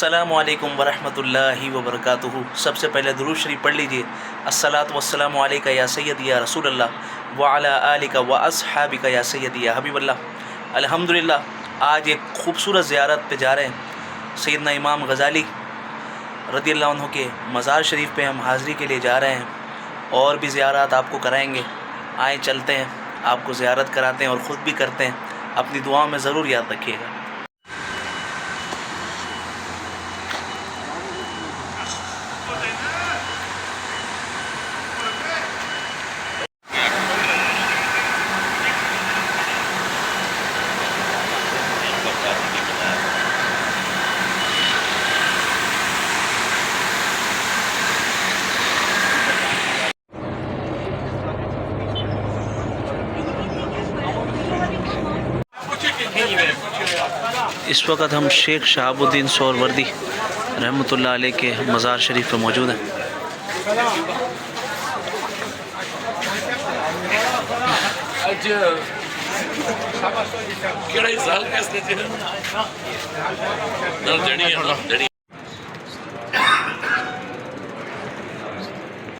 السلام علیکم ورحمۃ اللہ وبرکاتہ۔ سب سے پہلے درود شریف پڑھ لیجیے۔ الصلاۃ والسلام علیک یا سیدی یا رسول اللہ وعلی آلک و اصحابک یا سیدی یا حبیب اللہ۔ الحمدللہ آج ایک خوبصورت زیارت پہ جا رہے ہیں۔ سیدنا امام غزالی رضی اللہ عنہ کے مزار شریف پہ ہم حاضری کے لیے جا رہے ہیں، اور بھی زیارات آپ کو کرائیں گے۔ آئیں چلتے ہیں، آپ کو زیارت کراتے ہیں اور خود بھی کرتے ہیں۔ اپنی دعاؤں میں ضرور یاد رکھیے گا۔ اس وقت ہم شیخ شہاب الدین سہروردی رحمۃ اللہ علیہ کے مزار شریف پہ موجود ہیں۔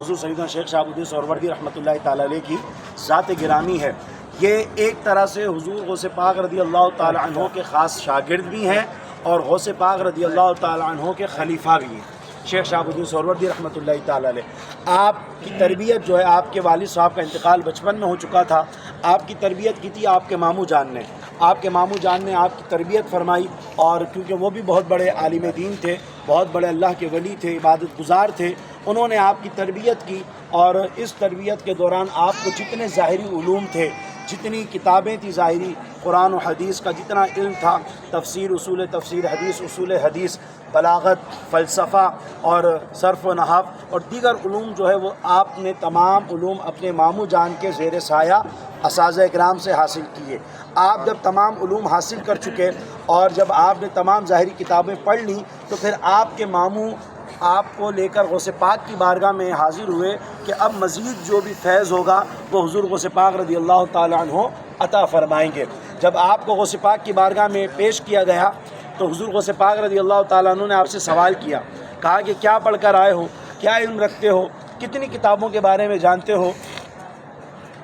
حضور سیدنا شیخ شہاب الدین سہروردی رحمۃ اللہ تعالیٰ علیہ کی ذات گرامی ہے۔ یہ ایک طرح سے حضور غوث پاک رضی اللہ تعالیٰ عنہ کے خاص شاگرد بھی ہیں اور غوث پاک رضی اللہ تعالیٰ عنہ کے خلیفہ بھی ہیں۔ شیخ شہاب الدین سہروردی رحمۃ اللہ تعالیٰ علیہ، آپ کی تربیت جو ہے، آپ کے والد صاحب کا انتقال بچپن میں ہو چکا تھا۔ آپ کی تربیت کی تھی آپ کے ماموں جان نے۔ آپ کے ماموں جان نے آپ کی تربیت فرمائی، اور کیونکہ وہ بھی بہت بڑے عالم دین تھے، بہت بڑے اللہ کے ولی تھے، عبادت گزار تھے، انہوں نے آپ کی تربیت کی، اور اس تربیت کے دوران آپ کو جتنے ظاہری علوم تھے، جتنی کتابیں تھی ظاہری، قرآن و حدیث کا جتنا علم تھا، تفسیر، اصول تفسیر، حدیث، اصول حدیث، بلاغت، فلسفہ اور صرف و نحو اور دیگر علوم جو ہے، وہ آپ نے تمام علوم اپنے ماموں جان کے زیر سایہ اساتذہ اکرام سے حاصل کیے۔ آپ جب تمام علوم حاصل کر چکے اور جب آپ نے تمام ظاہری کتابیں پڑھ لیں، تو پھر آپ کے ماموں آپ کو لے کر غوث پاک کی بارگاہ میں حاضر ہوئے کہ اب مزید جو بھی فیض ہوگا وہ حضور غوث پاک رضی اللہ تعالیٰ عنہ عطا فرمائیں گے۔ جب آپ کو غوث پاک کی بارگاہ میں پیش کیا گیا تو حضور غوث پاک رضی اللہ تعالیٰ عنہ نے آپ سے سوال کیا، کہا کہ کیا پڑھ کر آئے ہو، کیا علم رکھتے ہو، کتنی کتابوں کے بارے میں جانتے ہو؟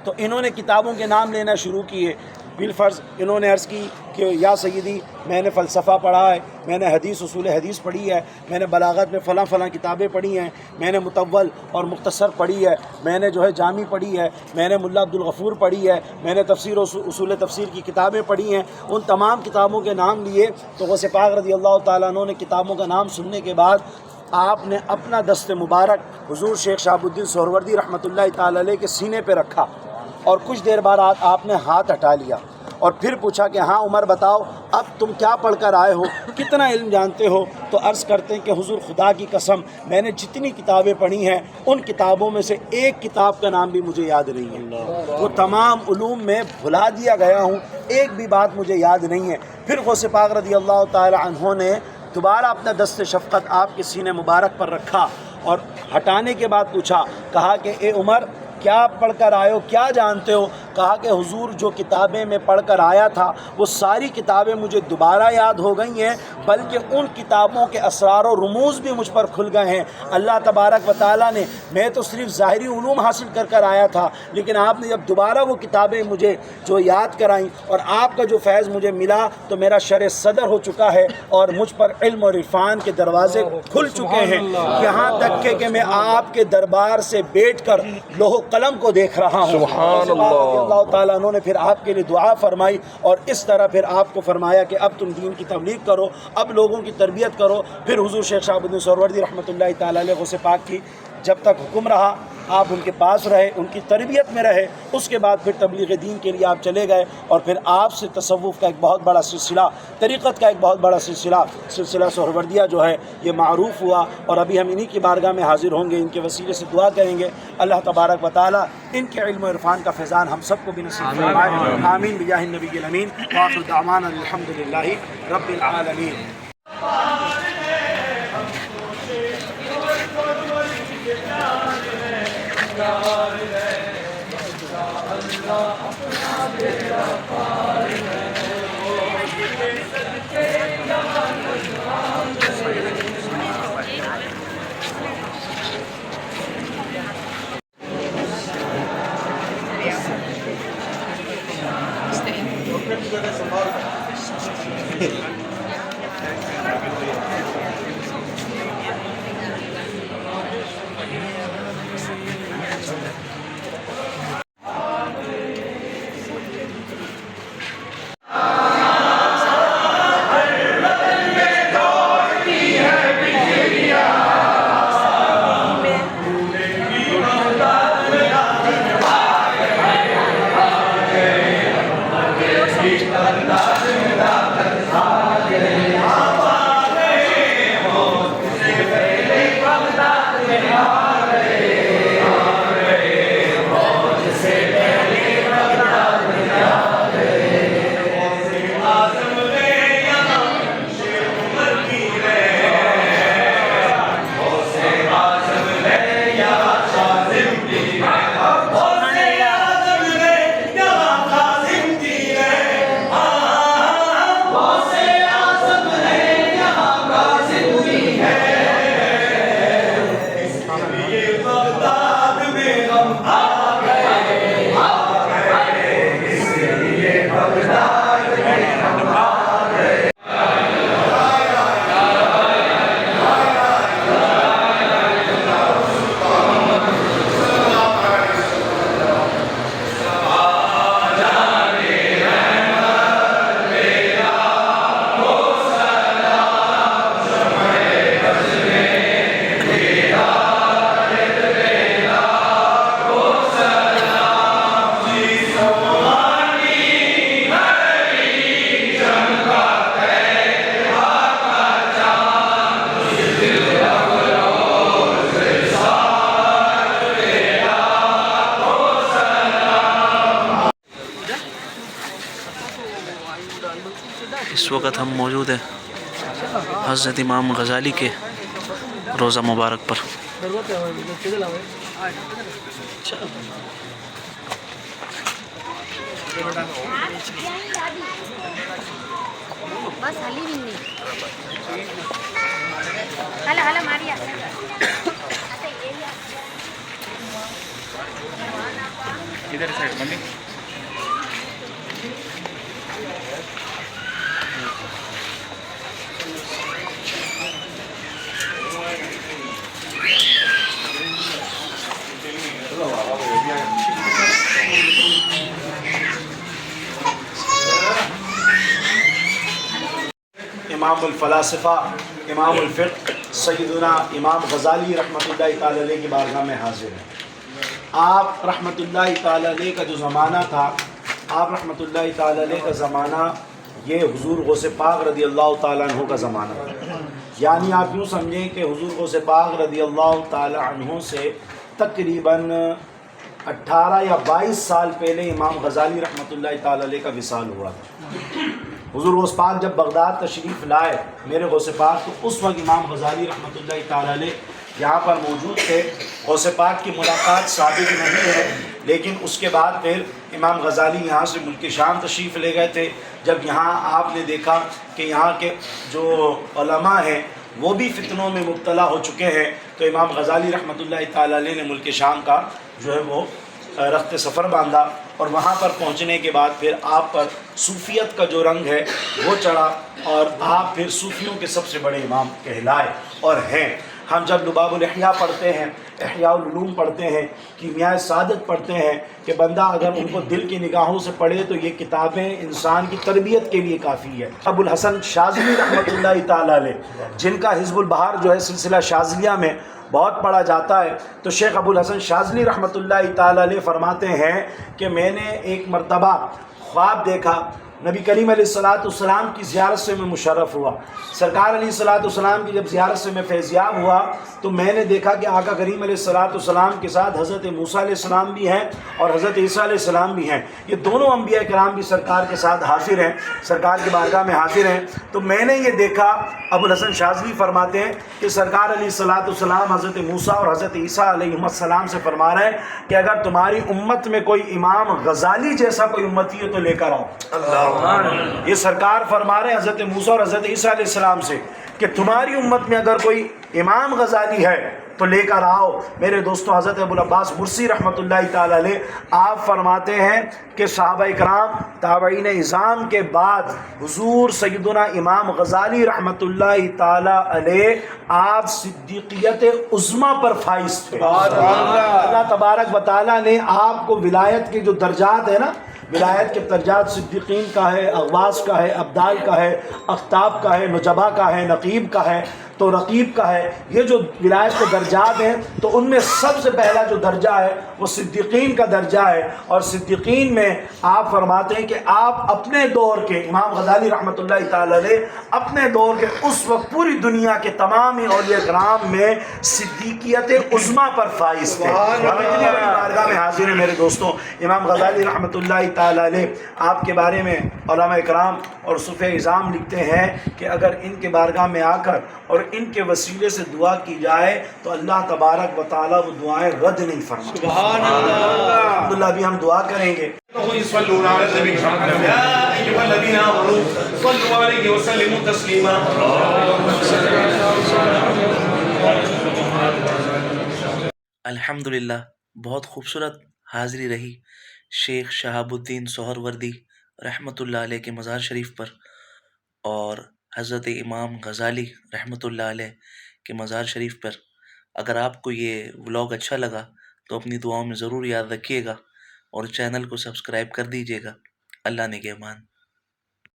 تو انہوں نے کتابوں کے نام لینا شروع کیے۔ بالفرض انہوں نے عرض کی کہ یا سیدی، میں نے فلسفہ پڑھا ہے، میں نے حدیث، اصول حدیث پڑھی ہے، میں نے بلاغت میں فلاں فلاں کتابیں پڑھی ہیں، میں نے مطول اور مختصر پڑھی ہے، میں نے جو ہے جامع پڑھی ہے، میں نے ملا عبدالغفور پڑھی ہے، میں نے تفسیر اصول تفسیر کی کتابیں پڑھی ہیں۔ ان تمام کتابوں کے نام لیے تو غوث پاک رضی اللہ تعالیٰ عنہ نے کتابوں کا نام سننے کے بعد آپ نے اپنا دست مبارک حضور شیخ شہاب الدین سہروردی رحمۃ اللہ تعالیٰ علیہ کے سینے پہ رکھا، اور کچھ دیر بعد آپ نے ہاتھ ہٹا لیا اور پھر پوچھا کہ ہاں عمر بتاؤ، اب تم کیا پڑھ کر آئے ہو، کتنا علم جانتے ہو؟ تو عرض کرتے ہیں کہ حضور خدا کی قسم، میں نے جتنی کتابیں پڑھی ہیں ان کتابوں میں سے ایک کتاب کا نام بھی مجھے یاد نہیں ہے، وہ تمام علوم میں بھلا دیا گیا ہوں، ایک بھی بات مجھے یاد نہیں ہے۔ پھر غوث پاک رضی اللہ تعالی عنہ نے دوبارہ اپنا دست شفقت آپ کے سینے مبارک پر رکھا، اور ہٹانے کے بعد پوچھا، کہا کہ اے عمر، کیا پڑھ کر آئے ہو، کیا جانتے ہو؟ کہا کہ حضور جو کتابیں میں پڑھ کر آیا تھا وہ ساری کتابیں مجھے دوبارہ یاد ہو گئی ہیں، بلکہ ان کتابوں کے اسرار و رموز بھی مجھ پر کھل گئے ہیں۔ اللہ تبارک و تعالیٰ نے، میں تو صرف ظاہری علوم حاصل کر آیا تھا، لیکن آپ نے جب دوبارہ وہ کتابیں مجھے جو یاد کرائیں اور آپ کا جو فیض مجھے ملا، تو میرا شرح صدر ہو چکا ہے اور مجھ پر علم اور عرفان کے دروازے کھل چکے ہیں، یہاں تک کہ میں آپ کے دربار سے بیٹھ کر لوح قلم کو دیکھ رہا ہوں۔ سبحان اللہ تعالیٰ عنہ نے پھر آپ کے لیے دعا فرمائی، اور اس طرح پھر آپ کو فرمایا کہ اب تم دین کی تبلیغ کرو، اب لوگوں کی تربیت کرو۔ پھر حضور شیخ شہاب الدین سہروردی رحمۃ اللہ تعالیٰ علیہ غوث پاک کی جب تک حکم رہا آپ ان کے پاس رہے، ان کی تربیت میں رہے، اس کے بعد پھر تبلیغ دین کے لیے آپ چلے گئے، اور پھر آپ سے تصوف کا ایک بہت بڑا سلسلہ، طریقت کا ایک بہت بڑا سلسلہ سہروردیہ جو ہے یہ معروف ہوا، اور ابھی ہم انہی کی بارگاہ میں حاضر ہوں گے، ان کے وسیلے سے دعا کریں گے اللہ تبارک و تعالیٰ ان کے علم و عرفان کا فیضان ہم سب کو بھی نصیب فرمائے، آمین بجاہ النبی الامین، وآخر دعوانا الحمدللہ رب العالمین۔ اس وقت ہم موجود ہیں حضرت امام غزالی کے روزہ مبارک پر. بس حلی بھی نہیں ہلا ہلا ماریا ادھر سائڈ ممی امام الفلاسفہ امام الفقہ سیدنا امام غزالی رحمۃ اللہ تعالی علیہ کی بارگاہ میں حاضر ہیں. آپ رحمۃ اللہ تعالی علیہ کا جو زمانہ تھا، آپ رحمۃ اللہ تعالی علیہ کا زمانہ یہ حضور غوث پاک رضی اللہ تعالیٰ عنہ کا زمانہ تھا. یعنی آپ یوں سمجھیں کہ حضور غوث پاک رضی اللہ تعالیٰ عنہ سے تقریباً 18 یا 22 سال پہلے امام غزالی رحمۃ اللہ تعالی علیہ کا وصال ہوا تھا. حضور غوث پاک جب بغداد تشریف لائے میرے غوث پاک، تو اس وقت امام غزالی رحمۃ اللہ تعالی علیہ یہاں پر موجود تھے. غوث پاک کی ملاقات ثابت نہیں ہے، لیکن اس کے بعد پھر امام غزالی یہاں سے ملک شام تشریف لے گئے تھے. جب یہاں آپ نے دیکھا کہ یہاں کے جو علماء ہیں وہ بھی فتنوں میں مبتلا ہو چکے ہیں، تو امام غزالی رحمۃ اللہ تعالی علیہ نے ملک شام کا جو ہے وہ رخت سفر باندھا، اور وہاں پر پہنچنے کے بعد پھر آپ پر صوفیت کا جو رنگ ہے وہ چڑھا، اور آپ پھر صوفیوں کے سب سے بڑے امام کہلائے اور ہیں. ہم جب لباب الاحیاء پڑھتے ہیں، احیاء العلوم پڑھتے ہیں، کیمیائے سعادت پڑھتے ہیں کہ بندہ اگر ان کو دل کی نگاہوں سے پڑھے تو یہ کتابیں انسان کی تربیت کے لیے کافی ہے. ابو الحسن شاذلی رحمۃ اللہ تعالی علیہ، جن کا حزب البہار جو ہے سلسلہ شاذلیہ میں بہت پڑھا جاتا ہے، تو شیخ ابو الحسن شاذلی رحمۃ اللہ تعالی علیہ فرماتے ہیں کہ میں نے ایک مرتبہ خواب دیکھا، نبی کریم علیہ السلام کی زیارت سے میں مشرف ہوا. سرکار علیہ السلام کی جب زیارت سے میں فیضیاب ہوا تو میں نے دیکھا کہ آقا کریم علیہ السلام کے ساتھ حضرت موسیٰ علیہ السلام بھی ہیں اور حضرت عیسیٰ علیہ السلام بھی ہیں. یہ دونوں انبیاء کرام بھی سرکار کے ساتھ حاضر ہیں، سرکار کی بارگاہ میں حاضر ہیں. تو میں نے یہ دیکھا، ابو الحسن شاذلی فرماتے ہیں کہ سرکار علیہ السلام حضرت موسیٰ اور حضرت عیسیٰ علیہ السلام سے فرما رہے ہیں کہ اگر تمہاری امت میں کوئی امام غزالی جیسا کوئی امتی ہے تو لے کر آؤ. یہ سرکار فرما رہے ہیں حضرت موسیٰ اور حضرت عیسیٰ علیہ السلام سے کہ تمہاری امت میں اگر کوئی امام غزالی ہے تو لے کر آؤ. میرے دوستو، حضرت ابو العباس مرسی رحمۃ اللہ تعالی علیہ آپ فرماتے ہیں کہ صحابہ اکرام تابعین اعظام کے بعد حضور سیدنا امام غزالی رحمۃ اللہ تعالی علیہ آپ صدیقیت عظمیٰ پر فائز تھے. اللہ تبارک و تعالیٰ نے آپ کو ولایت کے جو درجات ہیں نا، ولایت کے درجات صدیقین کا ہے، اغواس کا ہے، ابدال کا ہے، اختاب کا ہے، نجبا کا ہے، نقیب کا ہے، تو رقیب کا ہے. یہ جو ولایت کے درجات ہیں تو ان میں سب سے پہلا جو درجہ ہے وہ صدیقین کا درجہ ہے. اور صدیقین میں آپ فرماتے ہیں کہ آپ اپنے دور کے امام غزالی رحمۃ اللہ تعالی علیہ اپنے دور کے اس وقت پوری دنیا کے تمام اولیاء کرام میں صدیقیت عظمیٰ پر فائز تھے. ہم اتنی بڑی بارگاہ میں حاضر ہیں میرے دوستوں. امام غزالی رحمۃ اللہ تعالی علیہ آپ کے بارے میں علماء کرام اور صوفیاء اعظام لکھتے ہیں کہ اگر ان کے بارگاہ میں آ کر اور ان کے وسیلے سے دعا کی جائے تو اللہ تبارک و تعالیٰ وہ دعائیں رد نہیں فرماتا. سبحان اللہ. الحمدللہ ابھی ہم دعا کریں گے. الحمدللہ بہت خوبصورت حاضری رہی شیخ شہاب الدین سہروردی رحمۃ اللہ علیہ کے مزار شریف پر، اور حضرت امام غزالی رحمۃ اللہ علیہ کے مزار شریف پر. اگر آپ کو یہ ولاگ اچھا لگا تو اپنی دعاؤں میں ضرور یاد رکھیے گا اور چینل کو سبسکرائب کر دیجیے گا. اللہ نگہبان.